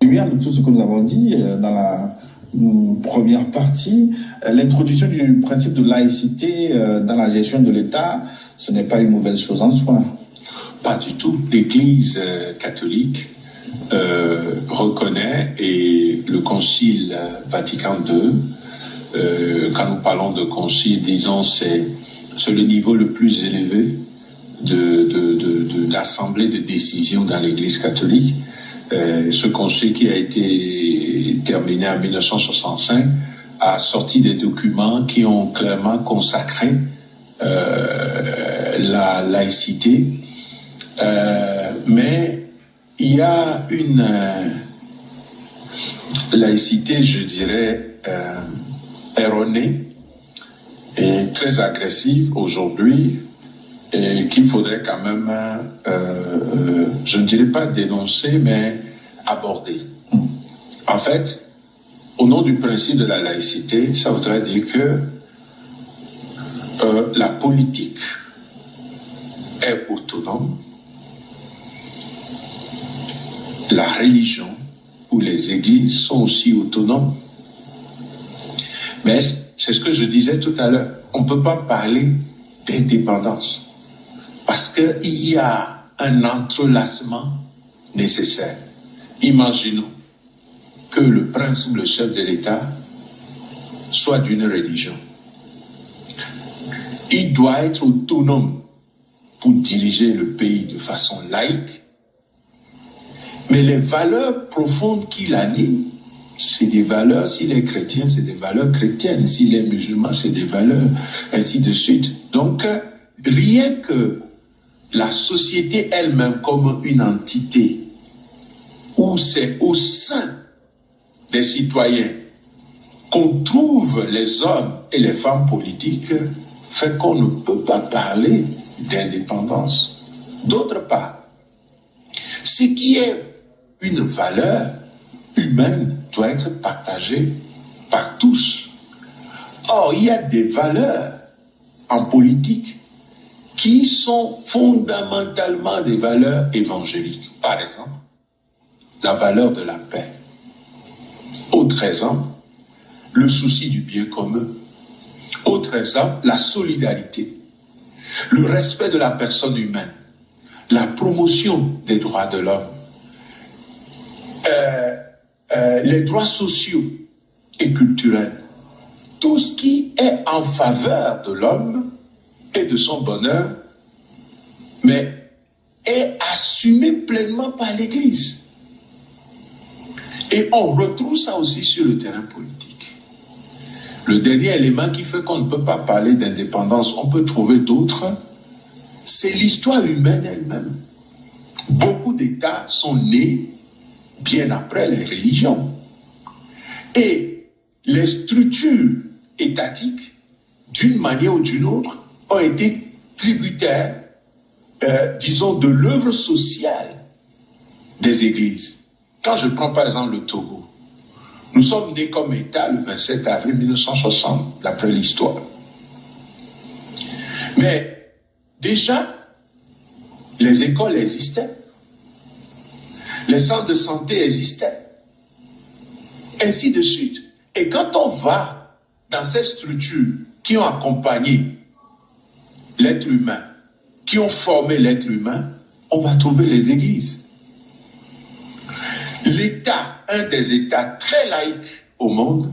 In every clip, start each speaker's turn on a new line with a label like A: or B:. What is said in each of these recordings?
A: lumière de tout ce que nous avons dit dans la première partie, l'introduction du principe de laïcité dans la gestion de l'État, ce n'est pas une mauvaise chose en soi.
B: Pas du tout. L'Église catholique reconnaît, et le Concile Vatican II, quand nous parlons de concile, disons, c'est le niveau le plus élevé d'assemblée de décision dans l'Église catholique. Ce concile qui a été terminé en 1965 a sorti des documents qui ont clairement consacré la laïcité. Mais il y a une laïcité, je dirais, erronée et très agressive aujourd'hui, et qu'il faudrait quand même, je ne dirais pas dénoncer, mais aborder. En fait, au nom du principe de la laïcité, ça voudrait dire que la politique est autonome, la religion ou les églises sont aussi autonomes. Mais c'est ce que je disais tout à l'heure, on ne peut pas parler d'indépendance parce qu'il y a un entrelacement nécessaire. Imaginons que le prince ou le chef de l'État soit d'une religion. Il doit être autonome pour diriger le pays de façon laïque, mais les valeurs profondes qui l'animent, c'est des valeurs, s'il est chrétien, c'est des valeurs chrétiennes, s'il est musulman, c'est des valeurs, ainsi de suite. Donc, rien que la société elle-même comme une entité, où c'est au sein des citoyens qu'on trouve les hommes et les femmes politiques, fait qu'on ne peut pas parler d'indépendance. D'autre part, ce qui est une valeur humaine doit être partagée par tous. Or, il y a des valeurs en politique qui sont fondamentalement des valeurs évangéliques. Par exemple, la valeur de la paix. Autre exemple, le souci du bien commun. Autre exemple, la solidarité, le respect de la personne humaine, la promotion des droits de l'homme, les droits sociaux et culturels, tout ce qui est en faveur de l'homme et de son bonheur, mais est assumé pleinement par l'Église. Et on retrouve ça aussi sur le terrain politique. Le dernier élément qui fait qu'on ne peut pas parler d'indépendance, on peut trouver d'autres, c'est l'histoire humaine elle-même. Beaucoup d'États sont nés bien après les religions. Et les structures étatiques, d'une manière ou d'une autre, ont été tributaires, disons, de l'œuvre sociale des églises. Quand je prends par exemple le Togo, nous sommes nés comme État le 27 avril 1960, d'après l'histoire. Mais déjà, les écoles existaient, les centres de santé existaient, ainsi de suite. Et quand on va dans ces structures qui ont accompagné l'être humain, qui ont formé l'être humain, on va trouver les églises. L'État, un des États très laïques au monde,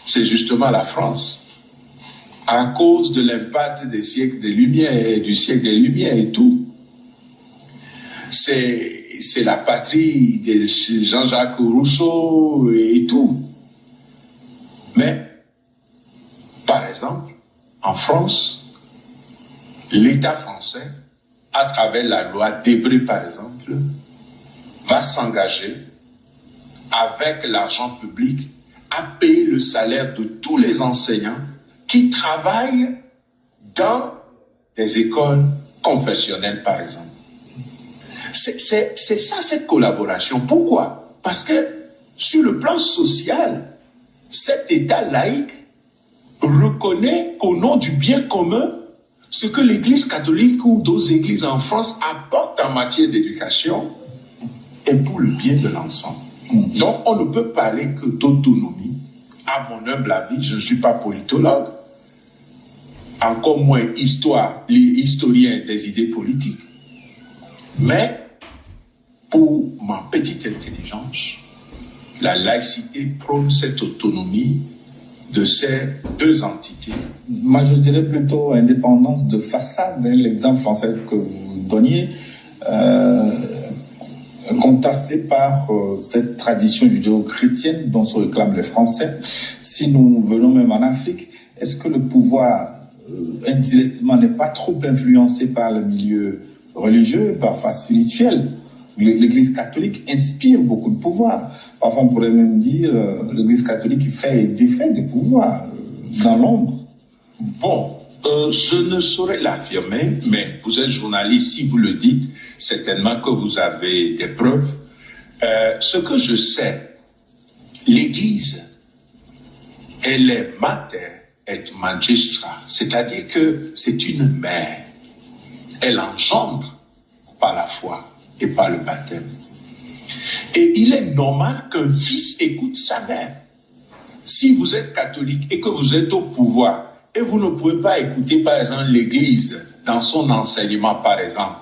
B: c'est justement la France, à cause de l'impact des siècles des Lumières et du siècle des Lumières et tout. C'est la patrie de Jean-Jacques Rousseau et tout. Mais, par exemple, en France, l'État français, à travers la loi d'Hébreux par exemple, va s'engager avec l'argent public à payer le salaire de tous les enseignants qui travaillent dans des écoles confessionnelles par exemple. C'est ça cette collaboration. Pourquoi? Parce que sur le plan social, cet État laïque reconnaît qu'au nom du bien commun, ce que l'Église catholique ou d'autres églises en France apportent en matière d'éducation est pour le bien de l'ensemble. Donc, on ne peut parler que d'autonomie. À mon humble avis, je ne suis pas politologue, encore moins historien des idées politiques. Mais, pour ma petite intelligence, la laïcité prône cette autonomie de ces deux entités.
A: Moi, je dirais plutôt indépendance de façade. L'exemple français que vous donniez, contrasté par cette tradition judéo-chrétienne dont se réclament les Français. Si nous venons même en Afrique, est-ce que le pouvoir indirectement n'est pas trop influencé par le milieu religieux, parfois spirituel? L'Église catholique inspire beaucoup de pouvoir. Parfois, on pourrait même dire l'Église catholique fait et défait des pouvoirs dans l'ombre.
B: Bon, je ne saurais l'affirmer, mais vous êtes journaliste, si vous le dites, certainement que vous avez des preuves. Ce que je sais, l'Église, elle est mater et magistra, c'est-à-dire que c'est une mère. Elle engendre par la foi et par le baptême. Et il est normal qu'un fils écoute sa mère. Si vous êtes catholique et que vous êtes au pouvoir, et vous ne pouvez pas écouter, par exemple, l'Église dans son enseignement, par exemple,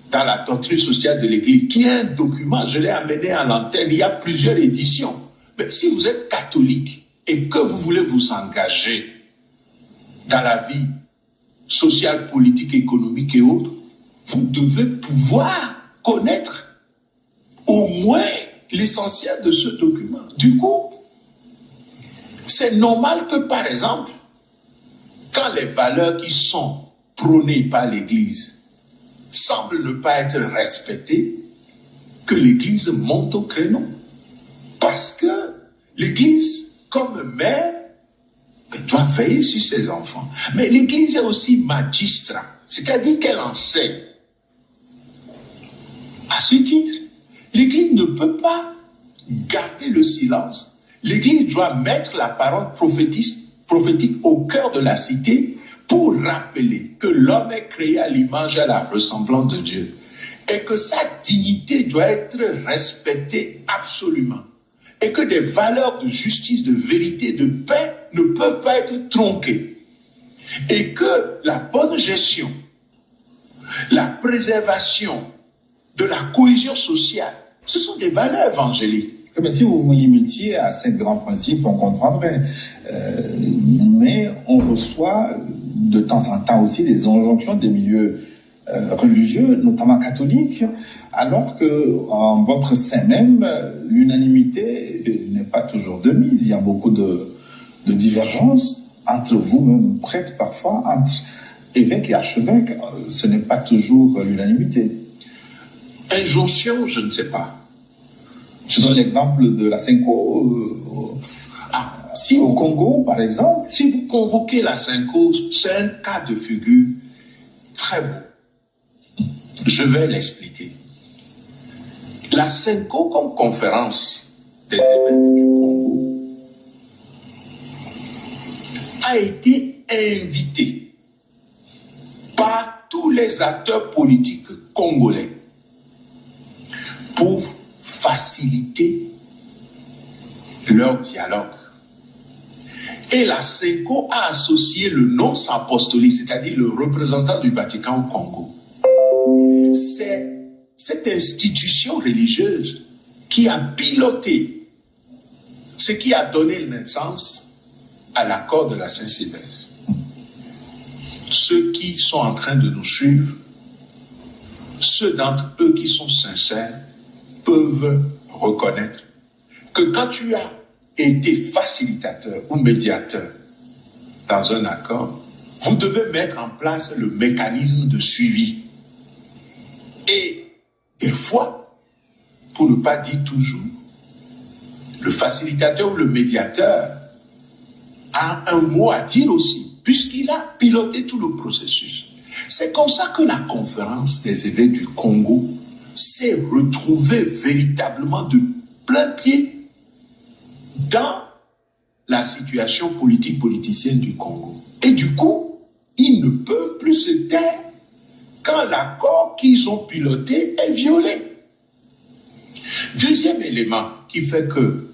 B: dans la doctrine sociale de l'Église, qui est un document, je l'ai amené à l'antenne, il y a plusieurs éditions. Mais si vous êtes catholique et que vous voulez vous engager dans la vie sociale, politique, économique et autres, vous devez pouvoir connaître au moins l'essentiel de ce document. Du coup, c'est normal que, par exemple, quand les valeurs qui sont prônées par l'Église semblent ne pas être respectées, que l'Église monte au créneau. Parce que l'Église, comme mère, doit veiller sur ses enfants. Mais l'Église est aussi magistra, c'est-à-dire qu'elle enseigne. À ce titre, l'Église ne peut pas garder le silence. L'Église doit mettre la parole prophétique au cœur de la cité pour rappeler que l'homme est créé à l'image et à la ressemblance de Dieu et que sa dignité doit être respectée absolument et que des valeurs de justice, de vérité, de paix ne peuvent pas être tronquées et que la bonne gestion, la préservation de la cohésion sociale, ce sont des valeurs évangéliques.
A: Mais si vous vous limitiez à ces grands principes, on comprendrait. Mais on reçoit de temps en temps aussi des injonctions des milieux religieux, notamment catholiques, alors que en votre sein même, l'unanimité n'est pas toujours de mise. Il y a beaucoup de divergences entre vous-même, prêtres parfois, entre évêques et archevêques. Ce n'est pas toujours l'unanimité.
B: Injonction, je ne sais pas.
A: Je donne l'exemple de la Synco au Congo, par exemple.
B: Si vous convoquez la Synco, c'est un cas de figure très beau. Je vais l'expliquer. La Synco, comme conférence des évêques du Congo, a été invitée par tous les acteurs politiques congolais pour faciliter leur dialogue. Et la Synco a associé le nonce apostolique, c'est-à-dire le représentant du Vatican au Congo. C'est cette institution religieuse qui a piloté ce qui a donné naissance à l'accord de la Saint-Sylvestre. Ceux qui sont en train de nous suivre, ceux d'entre eux qui sont sincères, peuvent reconnaître que quand tu as été facilitateur ou médiateur dans un accord, vous devez mettre en place le mécanisme de suivi. Et des fois, pour ne pas dire toujours, le facilitateur ou le médiateur a un mot à dire aussi, puisqu'il a piloté tout le processus. C'est comme ça que la conférence des évêques du Congo s'est retrouvée véritablement de plein pied dans la situation politique-politicienne du Congo. Et du coup, ils ne peuvent plus se taire quand l'accord qu'ils ont piloté est violé. Deuxième élément qui fait que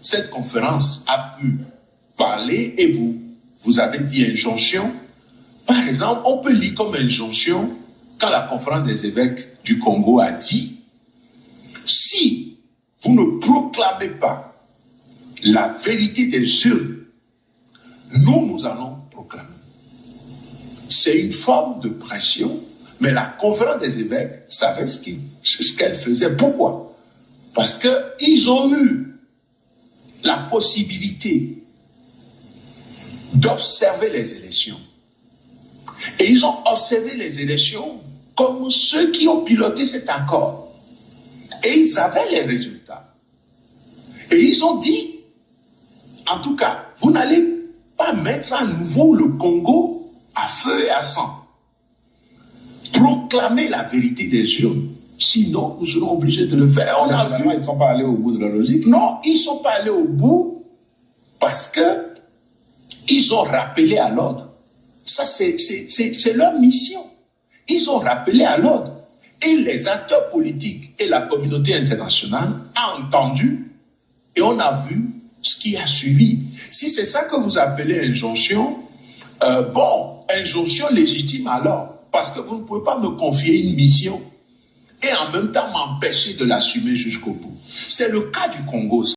B: cette conférence a pu parler, et vous avez dit injonction. Par exemple, on peut lire comme injonction quand la conférence des évêques du Congo a dit « Si vous ne proclamez pas la vérité des urnes, nous allons proclamer. » C'est une forme de pression, mais la conférence des évêques savait ce qu'elle faisait. Pourquoi? Parce qu'ils ont eu la possibilité d'observer les élections. Et ils ont observé les élections comme ceux qui ont piloté cet accord. Et ils avaient les résultats. Et ils ont dit, en tout cas, vous n'allez pas mettre à nouveau le Congo à feu et à sang. Proclamer la vérité des urnes. Sinon, nous serons obligés de le faire.
A: On a vu, ils ne sont pas allés au bout de la logique.
B: Non, ils ne sont pas allés au bout parce que ils ont rappelé à l'ordre. Ça, c'est leur mission. Ils ont rappelé à l'ordre. Et les acteurs politiques et la communauté internationale ont entendu et on a vu ce qui a suivi. Si c'est ça que vous appelez injonction, injonction légitime alors, parce que vous ne pouvez pas me confier une mission et en même temps m'empêcher de l'assumer jusqu'au bout. C'est le cas du Congo.